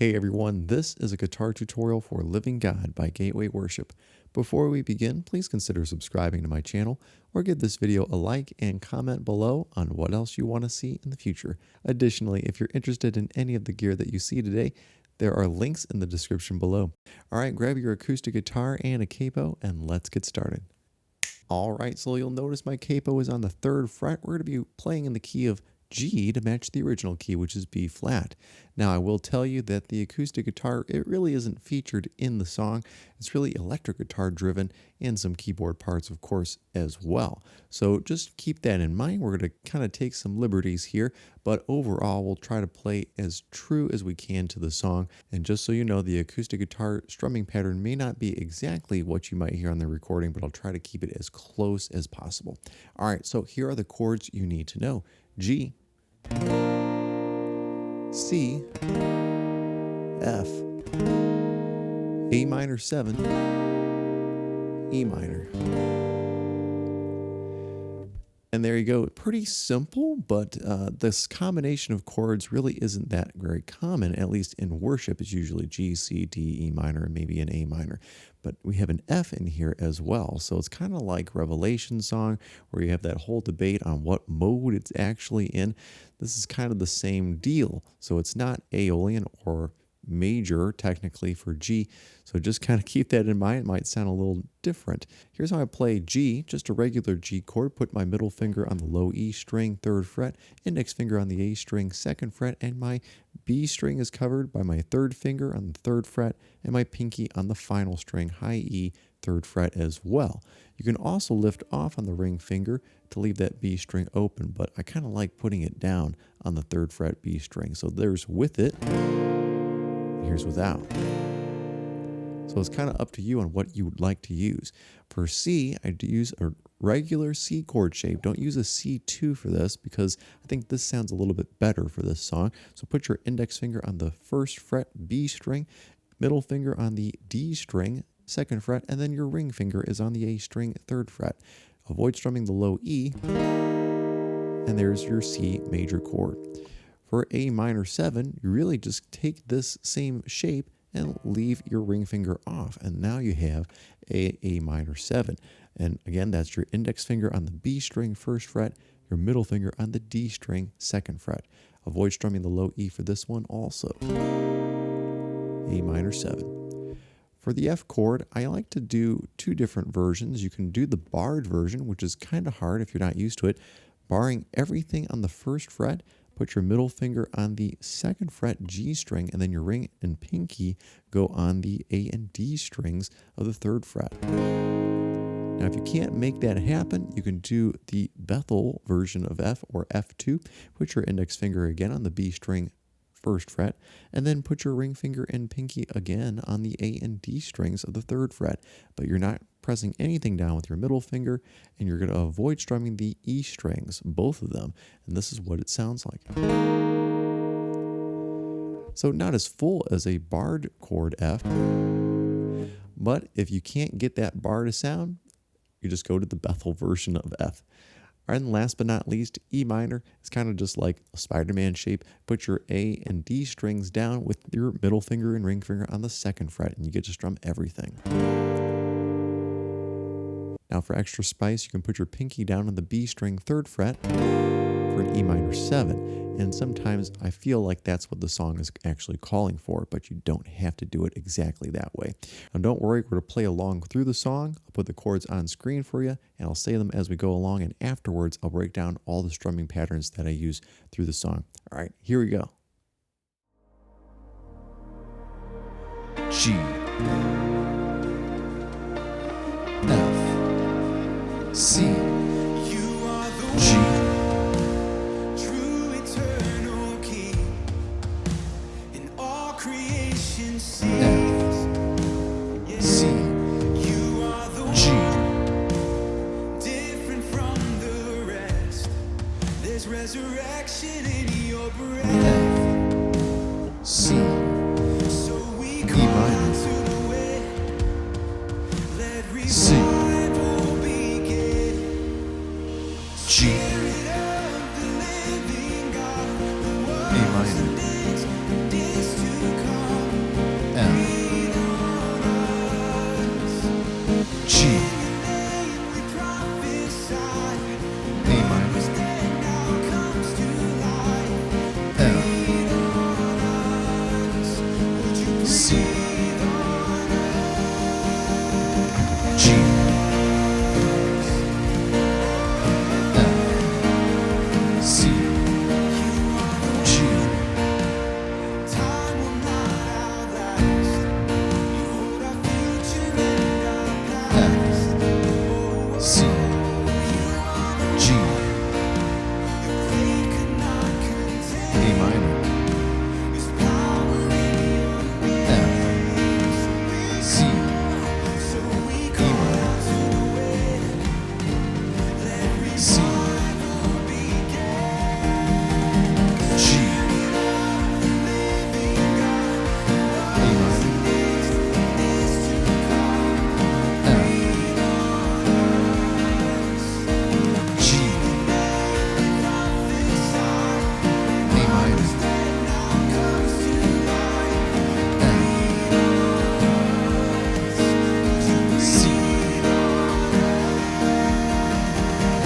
Hey everyone, this is a guitar tutorial for Living God by Gateway Worship. Before we begin, please consider subscribing to my channel or give this video a like and comment below on what else you want to see in the future. Additionally, if you're interested in any of the gear that you see today, there are links in the description below. Alright, grab your acoustic guitar and a capo and let's get started. Alright, so you'll notice my capo is on the 3rd fret. We're going to be playing in the key of G to match the original key, which is B flat. Now, I will tell you that the acoustic guitar, it really isn't featured in the song. It's really electric guitar driven and some keyboard parts, of course, as well. So just keep that in mind. We're going to kind of take some liberties here, but overall, we'll try to play as true as we can to the song. And just so you know, the acoustic guitar strumming pattern may not be exactly what you might hear on the recording, but I'll try to keep it as close as possible. All right, so here are the chords you need to know. G, C, F, A minor 7, E minor. And there you go. Pretty simple, but this combination of chords really isn't that very common. At least in worship, it's usually G, C, D, E minor, and maybe an A minor. But we have an F in here as well. So it's kind of like Revelation song where you have that whole debate on what mode it's actually in. This is kind of the same deal. So it's not Aeolian or major technically for G, so just kind of keep that in mind. It might sound a little different. Here's how I play G, just a regular G chord. Put my middle finger on the low E string, 3rd fret, index finger on the A string, 2nd fret, and my B string is covered by my 3rd finger on the 3rd fret and my pinky on the final string, high E, 3rd fret as well. You can also lift off on the ring finger to leave that B string open, but I kind of like putting it down on the 3rd fret B string. So there's with it. Here's without. So it's kind of up to you on what you would like to use. For C, I use a regular C chord shape. Don't use a C2 for this because I think this sounds a little bit better for this song. So put your index finger on the 1st fret B string, middle finger on the D string, 2nd fret, and then your ring finger is on the A string, 3rd fret. Avoid strumming the low E, and there's your C major chord. For A minor 7, you really just take this same shape and leave your ring finger off. And now you have A minor 7. And again, that's your index finger on the B string, 1st fret, your middle finger on the D string, 2nd fret. Avoid strumming the low E for this one also. A minor 7. For the F chord, I like to do 2 different versions. You can do the barred version, which is kind of hard if you're not used to it. Barring everything on the 1st fret, put your middle finger on the 2nd fret G string, and then your ring and pinky go on the A and D strings of the 3rd fret. Now, if you can't make that happen, you can do the Bethel version of F or F2. Put your index finger again on the B string, 1st fret, and then put your ring finger and pinky again on the A and D strings of the 3rd fret. But you're not pressing anything down with your middle finger, and you're going to avoid strumming the E strings, both of them. And this is what it sounds like. So not as full as a barred chord F, but if you can't get that bar to sound, you just go to the Bethel version of F. And last but not least, E minor is kind of just like a Spider-Man shape. Put your A and D strings down with your middle finger and ring finger on the 2nd fret, and you get to strum everything. Now for extra spice, you can put your pinky down on the B string, 3rd fret for an E minor 7. And sometimes I feel like that's what the song is actually calling for, but you don't have to do it exactly that way. Now don't worry, we're going to play along through the song. I'll put the chords on screen for you, and I'll say them as we go along, and afterwards I'll break down all the strumming patterns that I use through the song. All right, here we go. G, F, C, G, true eternal King in all creation sings. F, C, You are the G, one different from the rest. There's resurrection in your breath. F, C, So we E call minor, out to the way. Let C, revival begin. G, Spirit of the living God, A minor, is to come. C, G, F, C, G, Time will not outlast. You hold our future and our past. F, C, G, The grave could not contain. A minor, There's power in your F, C, so we E call minor, out to the wind. Let C, revival begin. G, A minor, F, G, A minor, F, C,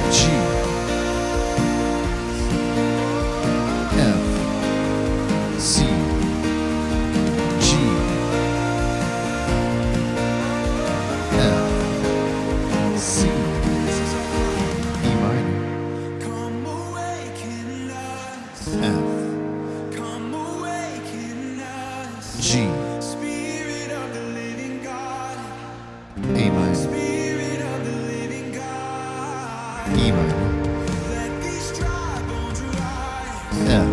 G, F, C, G, F, C, E minor, Come awaken us. F, Come awaken us. G, Spirit of the living God. A minor, Spirit of the living God. E minor, Let these dry bones rise. F,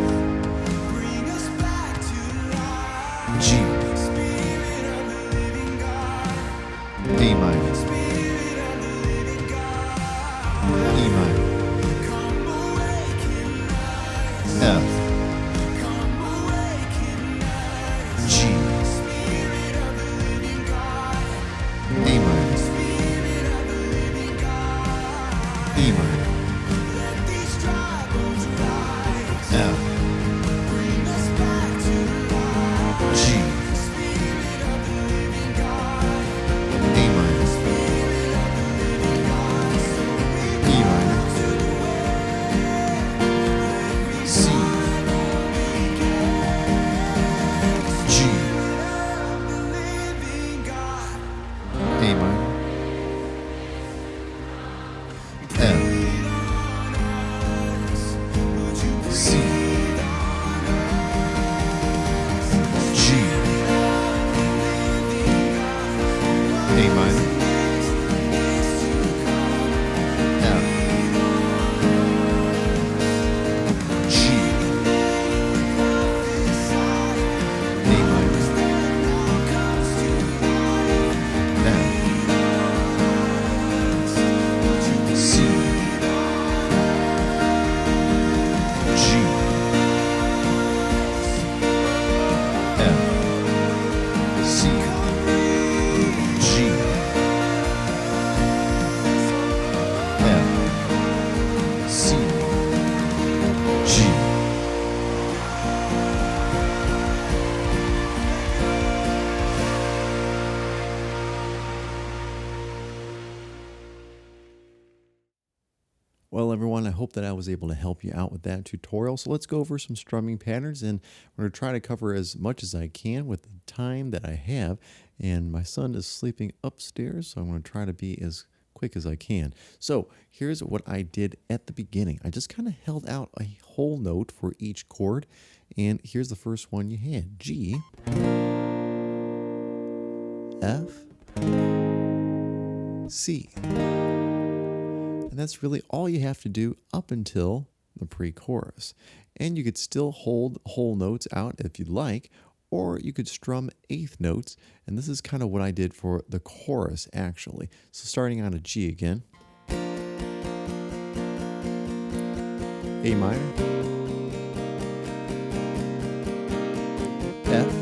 Bring us back to life. G, Spirit of the living God. A minor, Spirit of the living God. E minor, Come awaken us. F, Come awaken us. G, Spirit of the living God. A minor, Spirit of the living God. E minor, Let these dry bones rise. F, Bring us back to life. G, Spirit of the living God. A minor, Spirit of the living God. So we E minor, to the way. C, G, Of the living God. A minor, F, C, G, A minor, F, G, A minor, F, C, G, F, C, G, F, C, G. Well, everyone, I hope that I was able to help you out with that tutorial. So let's go over some strumming patterns, and I'm going to try to cover as much as I can with the time that I have. And my son is sleeping upstairs, so I'm going to try to be as quick as I can. So here's what I did at the beginning. I just kind of held out a whole note for each chord. And here's the first one you had: G, F, C. And that's really all you have to do up until the pre-chorus. And you could still hold whole notes out if you'd like, or you could strum eighth notes. And this is kind of what I did for the chorus, actually. So starting on a G again. A minor. F.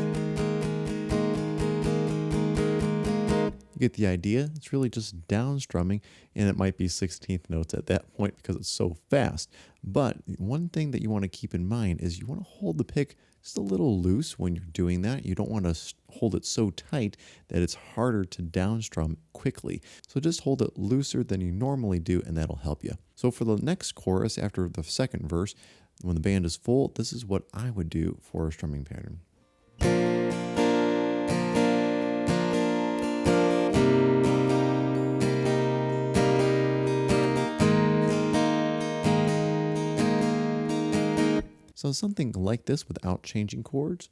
You get the idea. It's really just down strumming, and it might be 16th notes at that point because it's so fast. But one thing that you want to keep in mind is you want to hold the pick just a little loose when you're doing that. You don't want to hold it so tight that it's harder to down strum quickly. So just hold it looser than you normally do, and that'll help you. So for the next chorus, after the second verse, when the band is full, this is what I would do for a strumming pattern. So something like this without changing chords.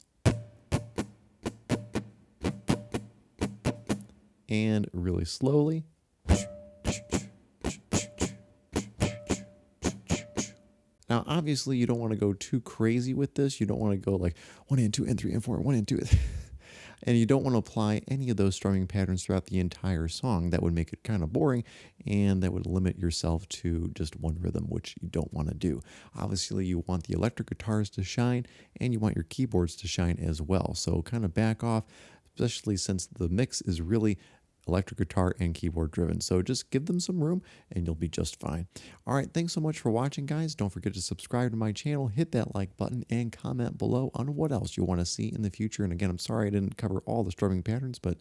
And really slowly. Now, obviously, you don't want to go too crazy with this. You don't want to go like 1 and 2 and 3 and 4, 1 and 2. And you don't want to apply any of those strumming patterns throughout the entire song. That would make it kind of boring, and that would limit yourself to just one rhythm, which you don't want to do. Obviously, you want the electric guitars to shine, and you want your keyboards to shine as well. So kind of back off, especially since the mix is really electric guitar and keyboard driven. So just give them some room and you'll be just fine. All right, thanks so much for watching, guys. Don't forget to subscribe to my channel, hit that like button, and comment below on what else you want to see in the future. And again, I'm sorry I didn't cover all the strumming patterns, but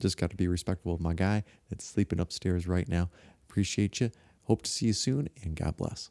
just got to be respectful of my guy that's sleeping upstairs right now. Appreciate you. Hope to see you soon, and God bless.